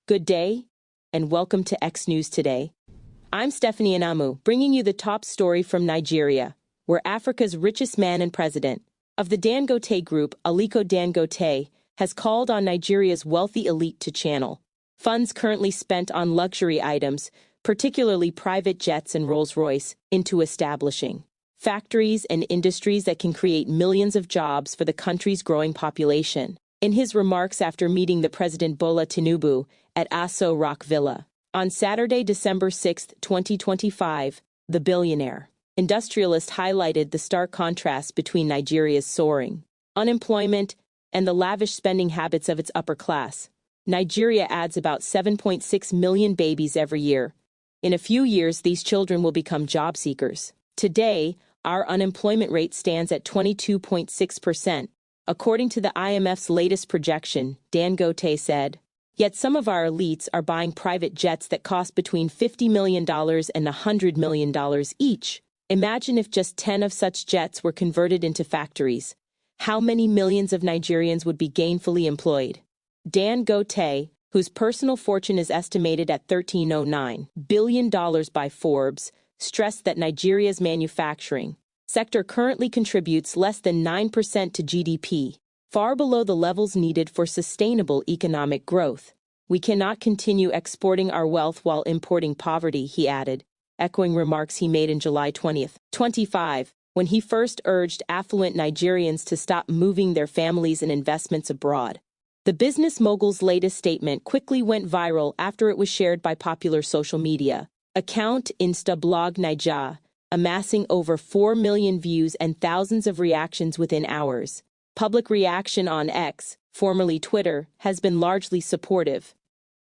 Good day, and welcome to X News Today. I'm Stephanie Anamu, bringing you the top story from Nigeria, where Africa's richest man and president of the Dangote Group, Aliko Dangote, has called on Nigeria's wealthy elite to channel funds currently spent on luxury items, particularly private jets and Rolls Royce, into establishing factories and industries that can create millions of jobs for the country's growing population. In his remarks after meeting the President Bola Tinubu at Aso Rock Villa on Saturday, December 6, 2025, the billionaire industrialist highlighted the stark contrast between Nigeria's soaring unemployment and the lavish spending habits of its upper class. Nigeria adds about 7.6 million babies every year. In a few years, these children will become job seekers. Today, our unemployment rate stands at 22.6%. According to the IMF's latest projection, Dangote said. Yet some of our elites are buying private jets that cost between $50 million and $100 million each. Imagine if just 10 of such jets were converted into factories. How many millions of Nigerians would be gainfully employed? Dangote, whose personal fortune is estimated at $13.09 billion by Forbes, stressed that Nigeria's manufacturing sector currently contributes less than 9% to GDP, far below the levels needed for sustainable economic growth. We cannot continue exporting our wealth while importing poverty, he added, echoing remarks he made in July 2025, when he first urged affluent Nigerians to stop moving their families and investments abroad. The business mogul's latest statement quickly went viral after it was shared by popular social media account Instablog Naija, amassing over 4 million views and thousands of reactions within hours. Public reaction on X, formerly Twitter, has been largely supportive,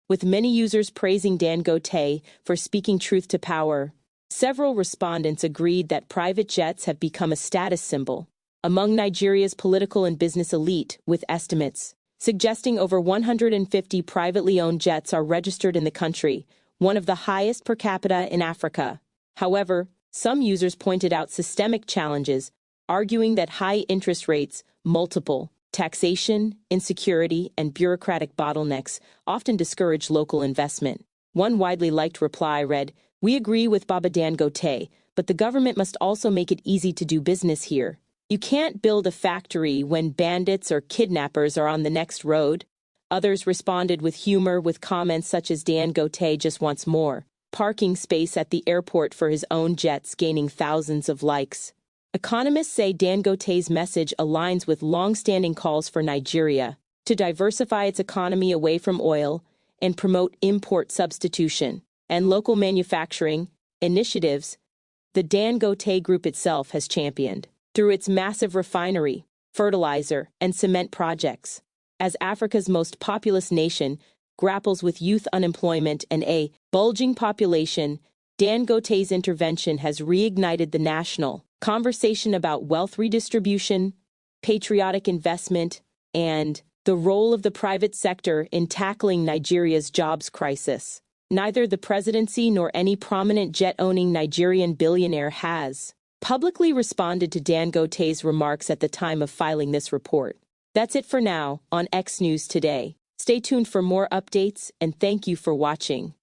with many users praising Dangote for speaking truth to power. Several respondents agreed that private jets have become a status symbol among Nigeria's political and business elite, with estimates suggesting over 150 privately owned jets are registered in the country, one of the highest per capita in Africa. However, some users pointed out systemic challenges, arguing that high interest rates, multiple taxation, insecurity, and bureaucratic bottlenecks often discourage local investment. One widely liked reply read, "We agree with Baba Dangote, but the government must also make it easy to do business here. You can't build a factory when bandits or kidnappers are on the next road." Others responded with humor, with comments such as Dangote just wants more parking space at the airport for his own jets, gaining thousands of likes. Economists say Dangote's message aligns with long-standing calls for Nigeria to diversify its economy away from oil and promote import substitution and local manufacturing initiatives the Dangote Group itself has championed through its massive refinery, fertilizer, and cement projects. As Africa's most populous nation grapples with youth unemployment and a bulging population, Dangote's intervention has reignited the national conversation about wealth redistribution, patriotic investment, and the role of the private sector in tackling Nigeria's jobs crisis. Neither the presidency nor any prominent jet-owning Nigerian billionaire has publicly responded to Dangote's remarks at the time of filing this report. That's it for now on X News Today. Stay tuned for more updates, and thank you for watching.